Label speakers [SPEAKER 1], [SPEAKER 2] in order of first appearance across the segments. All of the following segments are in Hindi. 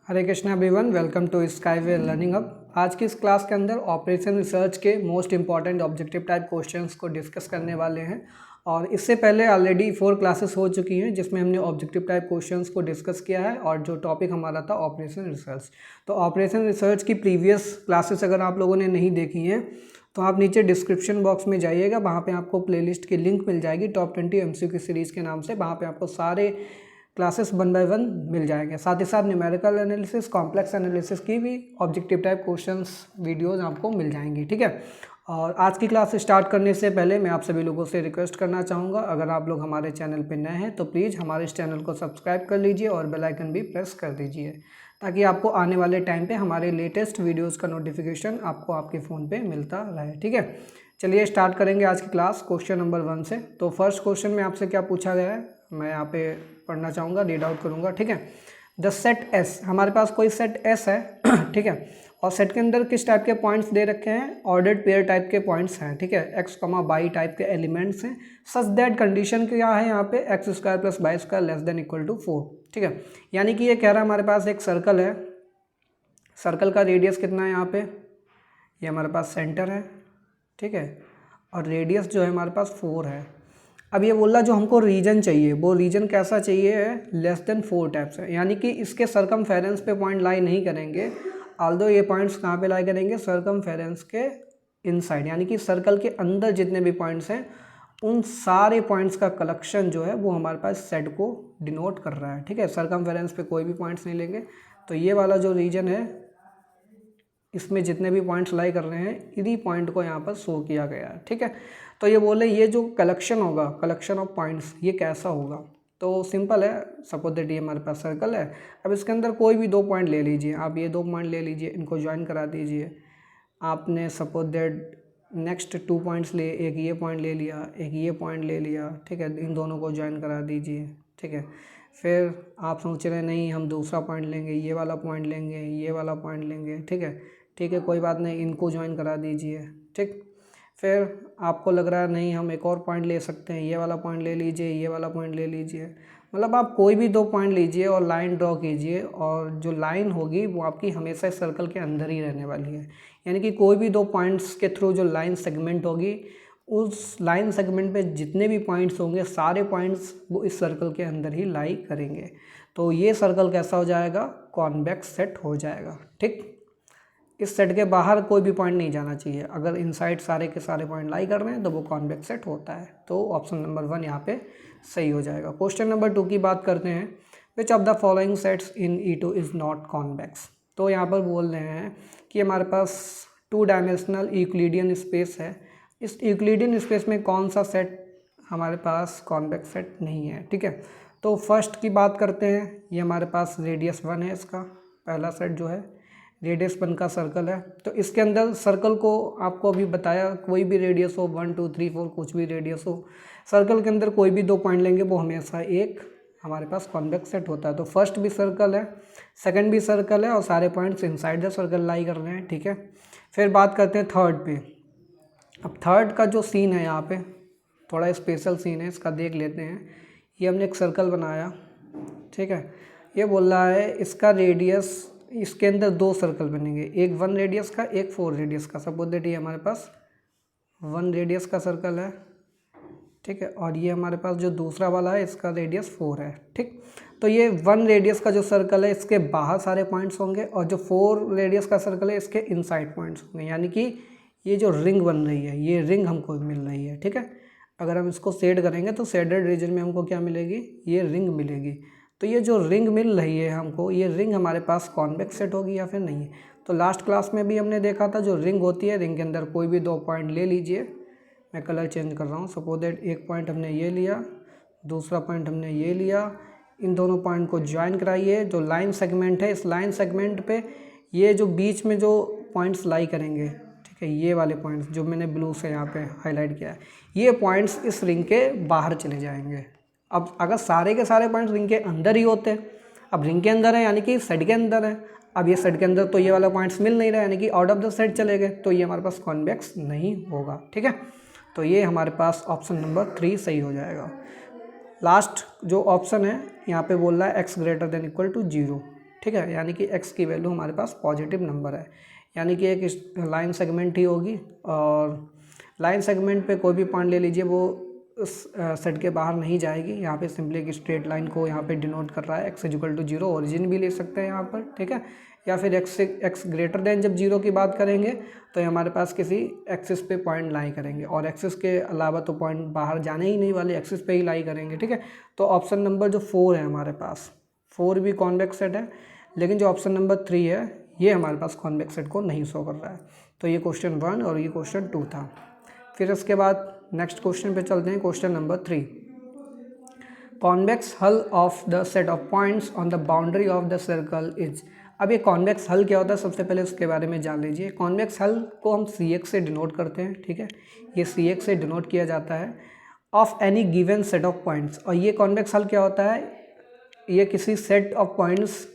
[SPEAKER 1] Hare Krishna everyone, welcome to Skyway Learning Hub. आज की इस क्लास के अंदर ऑपरेशन रिसर्च के most important objective type questions को डिस्कस करने वाले हैं। और इससे पहले ऑलरेडी 4 क्लासेस हो चुकी हैं जिसमें हमने ऑब्जेक्टिव टाइप क्वेश्चंस को डिस्कस किया है और जो टॉपिक हमारा था ऑपरेशन रिसर्च। तो ऑपरेशन रिसर्च की प्रीवियस क्लासेस अगर आप लोगों ने नहीं देखी हैं तो आप नीचे डिस्क्रिप्शन बॉक्स में जाइएगा, वहाँ पे आपको प्लेलिस्ट की लिंक मिल जाएगी टॉप 20 MCQ सीरीज़ के नाम से। वहाँ पे आपको सारे क्लासेस 1 बाय 1 मिल जाएंगे। साथ ही साथ न्यूमेरिकल एनालिसिस, कॉम्प्लेक्स एनालिसिस की भी ऑब्जेक्टिव टाइप क्वेश्चंस वीडियोस आपको मिल जाएंगी, ठीक है। और आज की क्लास स्टार्ट करने से पहले मैं आप सभी लोगों से रिक्वेस्ट करना चाहूँगा, अगर आप लोग हमारे चैनल पर नए हैं तो प्लीज़ हमारे इस चैनल को सब्सक्राइब कर लीजिए और बेल आइकन भी प्रेस कर दीजिए ताकि आपको आने वाले टाइम पे हमारे लेटेस्ट वीडियोस का नोटिफिकेशन आपको आपके फ़ोन पे मिलता रहे, ठीक है। चलिए स्टार्ट करेंगे आज की क्लास क्वेश्चन नंबर 1 से। तो फर्स्ट क्वेश्चन में आपसे क्या पूछा गया है मैं यहाँ पे पढ़ना चाहूँगा, रीड आउट करूँगा, ठीक है। द सेट एस, हमारे पास कोई सेट एस है ठीक है, और सेट के अंदर किस टाइप के पॉइंट्स दे रखे हैं, ऑर्डर्ड पेयर टाइप के पॉइंट्स हैं, ठीक है, एक्स कमा बाई टाइप के एलिमेंट्स हैं। सच दैट कंडीशन क्या है यहाँ पे, x square plus y square less than equal to 4, ठीक है। यानी कि ये कह रहा है हमारे पास एक सर्कल है, सर्कल का रेडियस कितना है यहाँ पे, ये हमारे पास सेंटर है, ठीक है, और रेडियस जो है हमारे पास 4 है। अब ये बोल रहा जो हमको रीजन चाहिए वो रीजन कैसा चाहिए है, लेस देन 4 टाइप्स है, यानी कि इसके सरकमफेरेंस पे पॉइंट लाई नहीं करेंगे। आल्दो ये पॉइंट्स कहाँ पे लाई करेंगे, सरकमफेरेंस के इनसाइड, यानी कि सर्कल के अंदर जितने भी पॉइंट्स हैं उन सारे पॉइंट्स का कलेक्शन जो है वो हमारे पास सेट को डिनोट कर रहा है, ठीक है। सरकमफेरेंस पे कोई भी पॉइंट्स नहीं लेंगे। तो ये वाला जो रीजन है इसमें जितने भी पॉइंट्स लाई कर रहे हैं इन्हीं पॉइंट को यहाँ पर शो किया गया है, ठीक है। तो ये बोले ये जो कलेक्शन होगा, कलेक्शन ऑफ पॉइंट्स, ये कैसा होगा। तो सिंपल है, सपोज दैट ये हमारे पास सर्कल है। अब इसके अंदर कोई भी 2 पॉइंट ले लीजिए, आप ये 2 पॉइंट ले लीजिए, इनको ज्वाइन करा दीजिए। आपने सपोज दैट नेक्स्ट 2 पॉइंट्स ले, एक ये पॉइंट ले लिया, एक ये पॉइंट ले लिया, ठीक है, इन दोनों को ज्वाइन करा दीजिए, ठीक है। फिर आप सोच रहे हैं नहीं हम दूसरा पॉइंट लेंगे, ये वाला पॉइंट लेंगे, ये वाला पॉइंट लेंगे, ठीक है, ठीक है, कोई बात नहीं, इनको ज्वाइन करा दीजिए, ठीक। फिर आपको लग रहा है नहीं हम एक और पॉइंट ले सकते हैं, ये वाला पॉइंट ले लीजिए, ये वाला पॉइंट ले लीजिए। मतलब आप कोई भी 2 पॉइंट लीजिए और लाइन ड्रॉ कीजिए, और जो लाइन होगी वो आपकी हमेशा सर्कल के अंदर ही रहने वाली है। यानी कि कोई भी 2 पॉइंट्स के थ्रू जो लाइन सेगमेंट होगी, उस लाइन सेगमेंट पे जितने भी पॉइंट्स होंगे सारे पॉइंट्स वो इस सर्कल के अंदर ही लाई करेंगे। तो ये सर्कल कैसा हो जाएगा, कॉन्वेक्स सेट हो जाएगा, ठीक। इस सेट के बाहर कोई भी पॉइंट नहीं जाना चाहिए। अगर इनसाइड सारे के सारे पॉइंट लाई कर रहे हैं तो वो कॉन्वेक्स सेट होता है। तो ऑप्शन नंबर 1 यहाँ पे सही हो जाएगा। क्वेश्चन नंबर 2 की बात करते हैं, which of the following sets in E2 is not convex. तो यहाँ पर बोल रहे हैं कि हमारे पास 2 डायमेंशनल यूक्लिडियन स्पेस है, इस यूक्लिडियन स्पेस में कौन सा सेट हमारे पास कॉन्वेक्स सेट नहीं है, ठीक है। तो फर्स्ट की बात करते हैं, ये हमारे पास रेडियस 1 है, इसका पहला सेट जो है रेडियस 1 का सर्कल है। तो इसके अंदर सर्कल को आपको अभी बताया, कोई भी रेडियस हो 1 2 3 4 कुछ भी रेडियस हो, सर्कल के अंदर कोई भी 2 पॉइंट लेंगे वो हमेशा एक हमारे पास कॉन्वेक्स सेट होता है। तो फर्स्ट भी सर्कल है, सेकंड भी सर्कल है, और सारे पॉइंट्स इनसाइड द सर्कल लाई कर रहे हैं, ठीक है। फिर बात करते हैं थर्ड पे। अब थर्ड का जो सीन है यहाँ पे थोड़ा स्पेशल सीन है, इसका देख लेते हैं। ये हमने एक सर्कल बनाया, ठीक है, ये बोल रहा है इसका रेडियस, इसके अंदर 2 सर्कल बनेंगे, एक 1 रेडियस का, एक 4 रेडियस का। सपोज दैट ये हमारे पास 1 रेडियस का सर्कल है, ठीक है, और ये हमारे पास जो दूसरा वाला है इसका रेडियस 4 है, ठीक। तो ये 1 रेडियस का जो सर्कल है इसके बाहर सारे पॉइंट्स होंगे, और जो 4 रेडियस का सर्कल है इसके इनसाइड पॉइंट्स होंगे। यानी कि ये जो रिंग बन रही है, ये रिंग हमको मिल रही है, ठीक है। अगर हम इसको शेड करेंगे तो शेडेड रीजन में हमको क्या मिलेगी, ये रिंग मिलेगी। तो ये जो रिंग मिल रही है हमको, ये रिंग हमारे पास कॉन्वेक्स सेट होगी या फिर नहीं है। तो लास्ट क्लास में भी हमने देखा था जो रिंग होती है, रिंग के अंदर कोई भी 2 पॉइंट ले लीजिए। मैं कलर चेंज कर रहा हूँ, सपोज दैट एक पॉइंट हमने ये लिया, दूसरा पॉइंट हमने ये लिया, इन दोनों पॉइंट को ज्वाइन कराइए। जो लाइन सेगमेंट है, इस लाइन सेगमेंट पे ये जो बीच में जो पॉइंट्स लाई करेंगे, ठीक है, ये वाले पॉइंट्स जो मैंने ब्लू से यहाँ पे हाईलाइट किया है, ये पॉइंट्स इस रिंग के बाहर चले जाएंगे। अब अगर सारे के सारे पॉइंट्स रिंग के अंदर ही होते, अब रिंग के अंदर है यानी कि सेट के अंदर है, अब ये सेट के अंदर तो ये वाला पॉइंट्स मिल नहीं रहा, यानी कि आउट ऑफ द सेट चले गए, तो ये हमारे पास कॉन्वेक्स नहीं होगा, ठीक है। तो ये हमारे पास ऑप्शन नंबर 3 सही हो जाएगा। लास्ट जो ऑप्शन है यहाँ पे बोल रहा है x greater than equal to 0, ठीक है, यानी कि x की वैल्यू हमारे पास पॉजिटिव नंबर है, यानी कि एक लाइन सेगमेंट ही होगी और लाइन सेगमेंट पे कोई भी पॉइंट ले लीजिए वो उस सेट के बाहर नहीं जाएगी। यहाँ पे सिंपली एक स्ट्रेट लाइन को यहाँ पे डिनोट कर रहा है, x इक्वल टू 0 ओरिजिन भी ले सकते हैं यहाँ पर, ठीक है, या फिर x ग्रेटर देन जब 0 की बात करेंगे तो ये हमारे पास किसी एक्सिस पे पॉइंट लाई करेंगे और एक्सिस के अलावा तो पॉइंट बाहर जाने ही नहीं वाले, एक्सिस पे ही लाई करेंगे, ठीक है। तो ऑप्शन नंबर जो 4 है हमारे पास, 4 भी कॉन्वेक्स सेट है, लेकिन जो ऑप्शन नंबर 3 है ये हमारे पास कॉन्वेक्स सेट को नहीं शो कर रहा है। तो ये क्वेश्चन 1 और ये क्वेश्चन 2 था। फिर इसके बाद नेक्स्ट क्वेश्चन पे चलते हैं, क्वेश्चन नंबर 3। कॉन्वेक्स हल of the set of points on the boundary of the circle is. अब ये कॉन्वेक्स हल क्या होता है, सबसे पहले उसके बारे में जान लीजिए। कॉन्वेक्स हल को हम Cx से डिनोट करते हैं, ठीक है, ये Cx से डिनोट किया जाता है of any given set of points. और ये कॉन्वेक्स हल क्या होता है, ये किसी सेट ऑफ पॉइंट्स,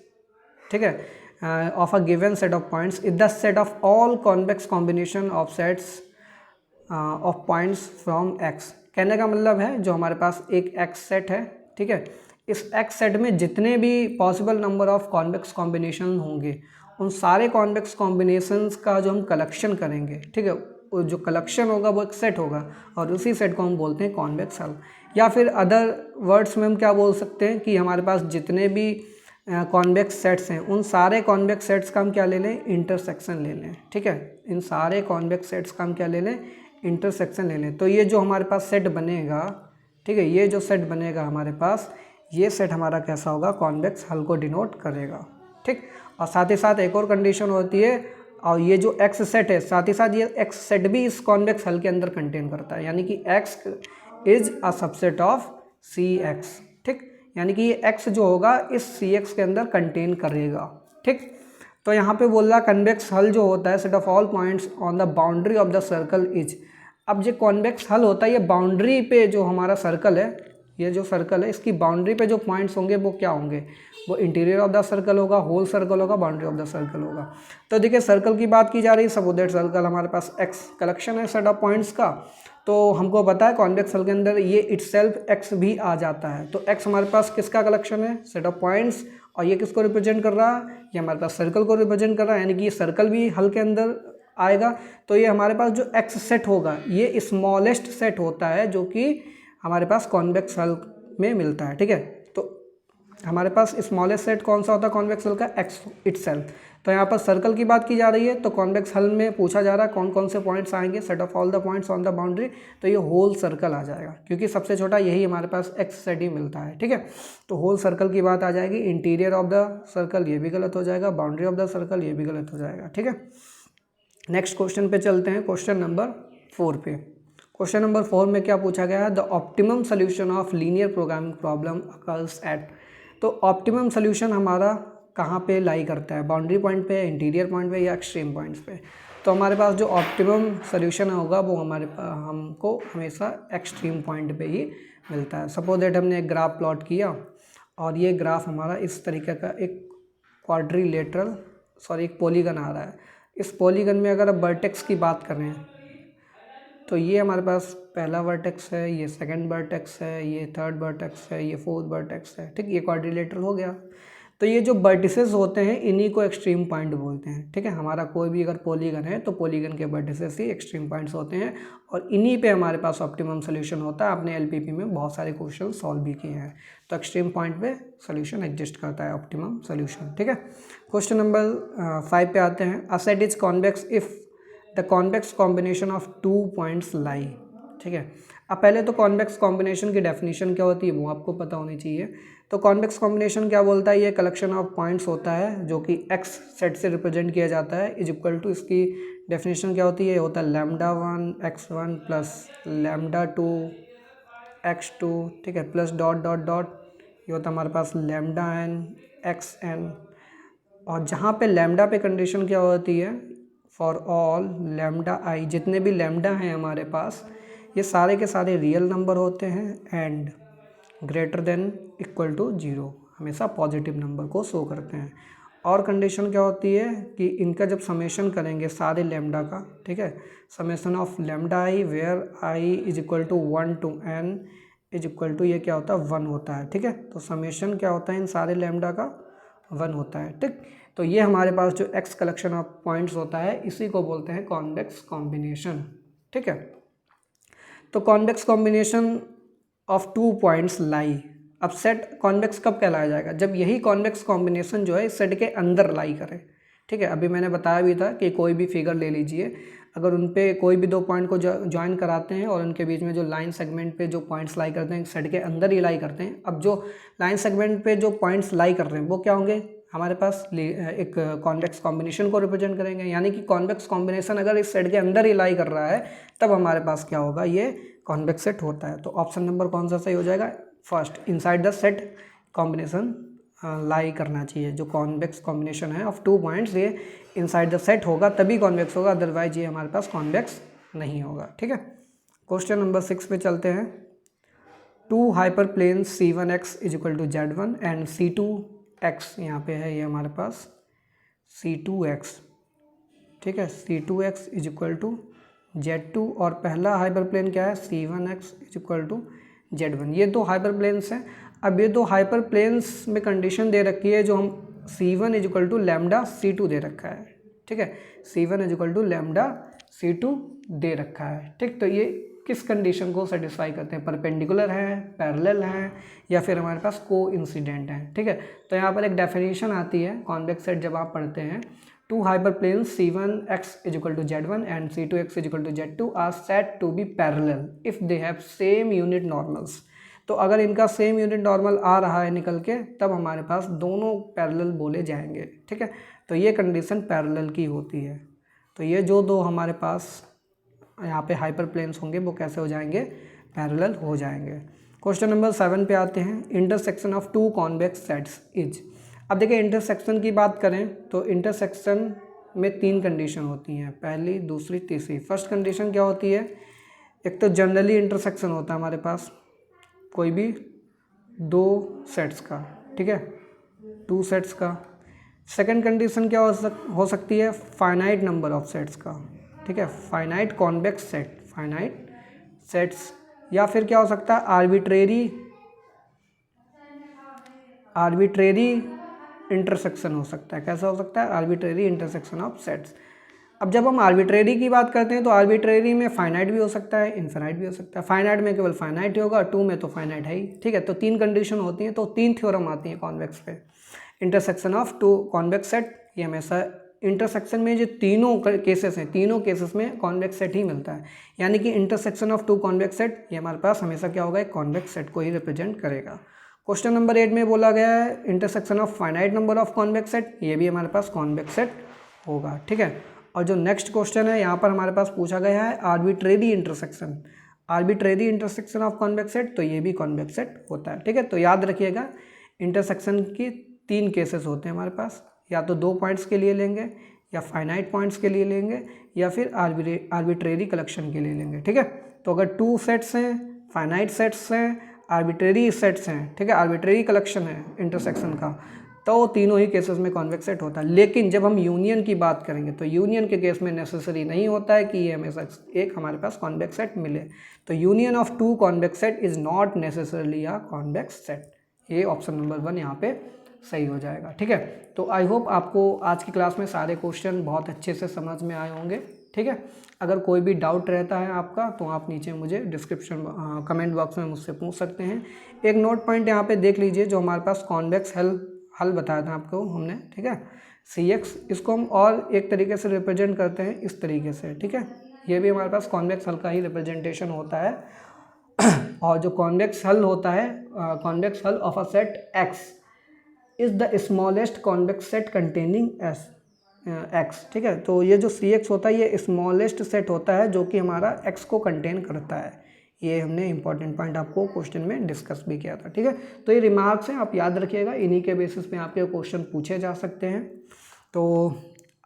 [SPEAKER 1] ठीक है, of a given set of points is the set of all convex combination of sets of points from x। कहने का मतलब है जो हमारे पास एक x सेट है, ठीक है, इस x सेट में जितने भी possible number of convex combination होंगे उन सारे कॉन्वेक्स कॉम्बिनेशंस का जो हम कलेक्शन करेंगे, ठीक है, वो जो कलेक्शन होगा वो एक सेट होगा और उसी सेट को हम बोलते हैं कॉन्वेक्स हल। या फिर अदर वर्ड्स में हम क्या बोल सकते हैं कि हमारे पास जितने भी कॉन्वेक्स सेट्स हैं उन सारे कॉन्वेक्स सेट्स का हम क्या ले लें, इंटरसेक्शन ले लें, ठीक है, इन सारे कॉन्वेक्स सेट्स का हम क्या ले लें, इंटरसेक्शन ले लें। तो ये जो हमारे पास सेट बनेगा, ठीक है, ये जो सेट बनेगा हमारे पास, ये सेट हमारा कैसा होगा, कॉन्वेक्स हल को डिनोट करेगा, ठीक। और साथ ही साथ एक और कंडीशन होती है, और ये जो x सेट है साथ ही साथ ये x सेट भी इस कॉन्वेक्स हल के अंदर कंटेन करता है, यानी कि x is a subset of Cx, ठीक, यानी कि ये x जो होगा इस Cx के अंदर कंटेन करेगा, ठीक। तो यहाँ पे बोल रहा कॉन्वेक्स हल जो होता है set of all points on the boundary of the circle is. अब जो कॉन्वेक्स हल होता है ये बाउंड्री पे जो हमारा सर्कल है, ये जो सर्कल है इसकी बाउंड्री पे जो पॉइंट्स होंगे वो क्या होंगे, वो इंटीरियर ऑफ द सर्कल होगा, होल सर्कल होगा, बाउंड्री ऑफ द सर्कल होगा। तो देखिए सर्कल की बात की जा रही है, सपोज दैट सर्कल हमारे पास x कलेक्शन है सेट ऑफ पॉइंट्स का, तो हमको पता है कॉन्वेक्स हल के अंदर ये इटसेल्फ x भी आ जाता है। तो x हमारे पास किसका कलेक्शन है, सेट ऑफ पॉइंट्स, और ये किसको रिप्रेजेंट कर रहा है, ये हमारे पास सर्कल को रिप्रेजेंट कर रहा है, यानी कि ये सर्कल भी हल के अंदर आएगा। तो ये हमारे पास जो x सेट होगा ये स्मॉलेस्ट सेट होता है जो कि हमारे पास कॉन्वेक्स हल में मिलता है, ठीक है। तो हमारे पास स्मॉलेस्ट सेट कौन सा होता है कॉन्वेक्स हल का, x इटसेल्फ। तो यहाँ पर सर्कल की बात की जा रही है, तो कॉन्वेक्स हल में पूछा जा रहा है कौन कौन से पॉइंट्स आएंगे, set of all the points on the boundary, तो ये होल सर्कल आ जाएगा क्योंकि सबसे छोटा यही हमारे पास x सेट ही मिलता है, ठीक है। तो होल सर्कल की बात आ जाएगी, इंटीरियर ऑफ द सर्कल ये भी गलत हो जाएगा, बाउंड्री ऑफ द सर्कल ये भी गलत हो जाएगा, ठीक है। नेक्स्ट क्वेश्चन पे चलते हैं, क्वेश्चन नंबर 4 पे। क्वेश्चन नंबर 4 में क्या पूछा गया है, the optimum solution of linear programming problem occurs at. तो ऑप्टिमम सोल्यूशन हमारा कहाँ पे लाई करता है, बाउंड्री पॉइंट पे, इंटीरियर पॉइंट पे या एक्सट्रीम पॉइंट्स पे। तो हमारे पास जो ऑप्टिमम सोल्यूशन होगा वो हमको हमेशा एक्सट्रीम पॉइंट पे ही मिलता है। सपोज दैट हमने एक ग्राफ प्लॉट किया और ये ग्राफ हमारा इस तरीके का एक क्वाड्रिलेटरल एक पॉलीगन आ रहा है। इस पॉलीगन में अगर अब वर्टेक्स की बात करें तो ये हमारे पास पहला वर्टेक्स है, ये सेकंड वर्टेक्स है, ये थर्ड वर्टेक्स है, ये फोर्थ वर्टेक्स है, ठीक, ये क्वाड्रिलेटरल हो गया। तो ये जो वर्टिसेस होते हैं इन्हीं को एक्सट्रीम पॉइंट बोलते हैं, ठीक है। हमारा कोई भी अगर पॉलीगन है तो पॉलीगन के वर्टिसेस ही एक्सट्रीम पॉइंट्स होते हैं और इन्हीं पे हमारे पास ऑप्टिमम सोल्यूशन होता है। आपने एलपीपी में बहुत सारे क्वेश्चन सॉल्व भी किए हैं, तो एक्सट्रीम पॉइंट पे सोल्यूशन एग्जिस्ट करता है, ऑप्टिमम सोल्यूशन, ठीक है। क्वेश्चन नंबर 5 पे आते हैं, a set is convex if the convex combination of 2 points लाई, ठीक है। अब पहले तो कॉन्वेक्स कॉम्बिनेशन की डेफिनेशन क्या होती है वो आपको पता होनी चाहिए। तो कॉन्वेक्स कॉम्बिनेशन क्या बोलता है, ये कलेक्शन ऑफ पॉइंट्स होता है जो कि x सेट से रिप्रेजेंट किया जाता है, इज इक्वल टू, इसकी डेफिनेशन क्या होती है, ये होता है λ1 x1 प्लस λ2 x2, ठीक है, प्लस डॉट डॉट डॉट, ये होता है हमारे पास λn xn। और जहाँ पे लैम्डा पे कंडीशन क्या होती है, फॉर ऑल λi, जितने भी लैम्डा हैं हमारे पास ये सारे के सारे रियल नंबर होते हैं and greater than equal to 0, हमेशा पॉजिटिव नंबर को शो करते हैं। और कंडीशन क्या होती है कि इनका जब समेशन करेंगे सारे लैम्डा का, ठीक है, summation of λi where i is equal to 1 to n is equal to, ये क्या होता है 1 होता है, ठीक है। तो समेशन क्या होता है इन सारे लैम्डा का 1 होता है। ठीक, तो ये हमारे पास जो एक्स कलेक्शन ऑफ पॉइंट्स होता है इसी को बोलते हैं कॉन्वेक्स कॉम्बिनेशन। ठीक है, तो कॉन्वेक्स कॉम्बिनेशन ऑफ 2 पॉइंट्स लाई। अब सेट कॉन्वेक्स कब कहलाया जाएगा? जब यही कॉन्वेक्स कॉम्बिनेशन जो है सेट के अंदर लाई करे। ठीक है, अभी मैंने बताया भी था कि कोई भी फिगर ले लीजिए, अगर उन पे कोई भी 2 पॉइंट को ज्वाइन कराते हैं और उनके बीच में जो लाइन सेगमेंट पे जो पॉइंट्स लाई करते हैं सेट के अंदर ही लाई करते हैं। अब जो लाइन सेगमेंट पे जो पॉइंट्स लाई कर रहे हैं वो क्या होंगे? हमारे पास एक कॉन्वेक्स कॉम्बिनेशन को रिप्रेजेंट करेंगे, यानी कि कॉन्वेक्स कॉम्बिनेशन अगर इस सेट के अंदर ही लाई कर रहा है तब हमारे पास क्या होगा? ये कॉन्वेक्स सेट होता है। तो ऑप्शन नंबर कौन सा सही हो जाएगा? First, inside the set combination lie करना चाहिए। जो कॉन्वेक्स कॉम्बिनेशन है ऑफ 2 पॉइंट्स ये इनसाइड द सेट होगा तभी कॉन्वेक्स होगा, अदरवाइज ये हमारे पास कॉन्वेक्स नहीं होगा। ठीक है, क्वेश्चन नंबर 6 पे चलते हैं। 2 hyperplanes C1x is equal to Z1 and C2x, यहाँ पे है ये हमारे पास C2x। ठीक है, C2x is equal to Z2 और पहला हाइपर प्लेन क्या है? C1x is equal to Z1। ये 2 हाइपर प्लेन्स हैं। अब ये 2 हाइपर प्लेन्स में कंडीशन दे रखी है जो हम C1 is equal to lambda C2 दे रखा है। ठीक है, C1 is equal to lambda C2 दे रखा है। ठीक, तो ये किस कंडीशन को सेटिस्फाई करते हैं? परपेंडिकुलर है, पैरेलल है, या फिर हमारे पास को इंसिडेंट है। ठीक है, तो यहाँ पर एक डेफिनेशन आती है कॉन्वेक्स सेट जब आप पढ़ते हैं, 2 hyperplanes C1x is equal to Z1 and C2x is equal to Z2 are said to be parallel if they have same unit normals। तो अगर इनका सेम यूनिट नॉर्मल आ रहा है निकल के तब हमारे पास दोनों पैरेलल बोले जाएंगे। ठीक है, तो ये कंडीशन पैरेलल की होती है। तो ये जो 2 हमारे पास यहाँ पे हाइपर प्लेन्स होंगे वो कैसे हो जाएंगे? पैरेलल हो जाएंगे। क्वेश्चन नंबर 7 पे आते हैं। Intersection of 2 convex sets is. अब देखिए इंटरसेक्शन की बात करें तो इंटरसेक्शन में 3 कंडीशन होती हैं, पहली, दूसरी, तीसरी। फर्स्ट कंडीशन क्या होती है? एक तो जनरली इंटरसेक्शन होता है हमारे पास कोई भी 2 सेट्स का। ठीक है, 2 सेट्स का। सेकंड कंडीशन क्या हो सकती है? फाइनाइट नंबर ऑफ सेट्स का। ठीक है, finite convex set, finite sets. या फिर क्या हो सकता है? आर्बिट्रेरी इंटरसेक्शन हो सकता है। कैसा हो सकता है? Arbitrary intersection of sets. अब जब हम आर्बिट्रेरी की बात करते हैं तो आर्बिट्रेरी में फाइनाइट भी हो सकता है, इन्फिनाइट भी हो सकता है। फाइनाइट में केवल फाइनाइट ही होगा, 2 में तो फाइनाइट है ही। ठीक है, तो 3 कंडीशन होती हैं, तो 3 थ्योरम आती हैं कॉन्वेक्स पे। इंटरसेक्शन ऑफ 2 कॉन्वेक्स सेट, ये हमेशा इंटरसेक्शन में जो तीनों केसेस हैं, तीनों केसेस में कॉन्वेक्स सेट ही मिलता है। यानी कि इंटरसेक्शन ऑफ 2 कॉन्वेक्स सेट ये हमारे पास हमेशा क्या होगा? एक कॉन्वेक्स सेट को ही रिप्रेजेंट करेगा। क्वेश्चन नंबर 8 में बोला गया है intersection of finite number of convex set, ये भी हमारे पास कॉन्वेक्स सेट होगा। ठीक है, और जो नेक्स्ट क्वेश्चन है यहाँ पर हमारे पास पूछा गया है arbitrary intersection, arbitrary intersection of convex set, तो ये भी कॉन्वेक्स सेट होता है। ठीक है, तो याद रखिएगा इंटरसेक्शन की 3 केसेस होते हैं हमारे पास, या तो 2 पॉइंट्स के लिए लेंगे, या फाइनाइट पॉइंट्स के लिए लेंगे, या फिर आर्बिट्रेरी कलेक्शन के लिए लेंगे। ठीक है, तो अगर 2 सेट्स हैं, फाइनाइट सेट्स हैं, आर्बिट्रेरी सेट्स हैं, ठीक है, आर्बिट्रेरी कलेक्शन है इंटरसेक्शन का, तो तीनों ही केसेस में कॉन्वेक्स सेट होता है। लेकिन जब हम यूनियन की बात करेंगे तो यूनियन के केस में नेसेसरी नहीं होता है कि ये हमेशा एक हमारे पास कॉन्वेक्स सेट मिले। तो union of 2 convex set is not necessarily a convex set. ये ऑप्शन नंबर 1 यहाँ पे सही हो जाएगा। ठीक है, तो आई होप आपको आज की क्लास में सारे क्वेश्चन बहुत अच्छे से समझ में आए होंगे। ठीक है, अगर कोई भी डाउट रहता है आपका तो आप नीचे मुझे डिस्क्रिप्शन कमेंट बॉक्स में मुझसे पूछ सकते हैं। एक नोट पॉइंट यहाँ पे देख लीजिए, जो हमारे पास कॉन्वेक्स हल बताया था आपको हमने। ठीक है, CX, इसको हम और एक तरीके से रिप्रेजेंट करते हैं इस तरीके से। ठीक है, ये भी हमारे पास कॉन्वेक्स हल का ही रिप्रेजेंटेशन होता है। और जो कॉन्वेक्स हल होता है, कॉन्वेक्स हल of a set X is the smallest convex set containing X। ठीक है, तो ये जो CX होता है ये स्मॉलेस्ट सेट होता है जो कि हमारा X को कंटेन करता है। ये हमने इंपॉर्टेंट पॉइंट आपको क्वेश्चन में डिस्कस भी किया था। ठीक है, तो ये रिमार्क्स हैं, आप याद रखिएगा, इन्हीं के बेसिस पे आपके क्वेश्चन पूछे जा सकते हैं। तो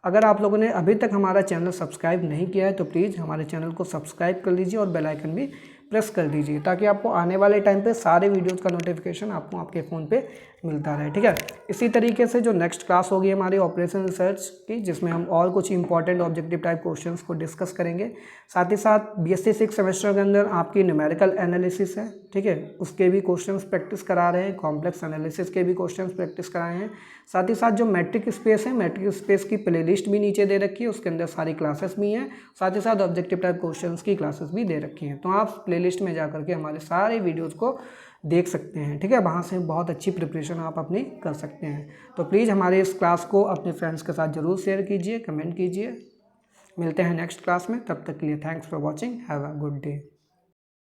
[SPEAKER 1] अगर आप लोगों ने अभी तक हमारा चैनल सब्सक्राइब नहीं किया है तो प्लीज़ हमारे चैनल को सब्सक्राइब कर लीजिए और बेल आइकन भी प्रेस कर दीजिए, ताकि आपको आने वाले टाइम पे सारे वीडियोज़ का नोटिफिकेशन आपको आपके फ़ोन पे मिलता रहे। ठीक है, इसी तरीके से जो नेक्स्ट क्लास होगी हमारी ऑपरेशन रिसर्च की, जिसमें हम और कुछ इंपॉर्टेंट ऑब्जेक्टिव टाइप क्वेश्चंस को डिस्कस करेंगे। साथ ही साथ BSc 6 सेमेस्टर के अंदर आपकी न्यूमेरिकल एनालिसिस है, ठीक है, उसके भी क्वेश्चंस प्रैक्टिस करा रहे हैं, कॉम्प्लेक्स एनालिसिस के भी क्वेश्चंस प्रैक्टिस कराए हैं। साथ ही साथ जो मैट्रिक स्पेस है, मैट्रिक स्पेस की प्लेलिस्ट भी नीचे दे रखी है, उसके अंदर सारी क्लासेस भी हैं। साथ ही साथ ऑब्जेक्टिव टाइप क्वेश्चंस की क्लासेस भी दे रखी हैं, तो आप प्लेलिस्ट में जा करके हमारे सारे वीडियोज़ को देख सकते हैं। ठीक है, वहाँ से बहुत अच्छी प्रिपरेशन आप अपनी कर सकते हैं। तो प्लीज़ हमारे इस क्लास को अपने फ्रेंड्स के साथ ज़रूर शेयर कीजिए, कमेंट कीजिए। मिलते हैं नेक्स्ट क्लास में, तब तक के लिए thanks for watching, have a good day.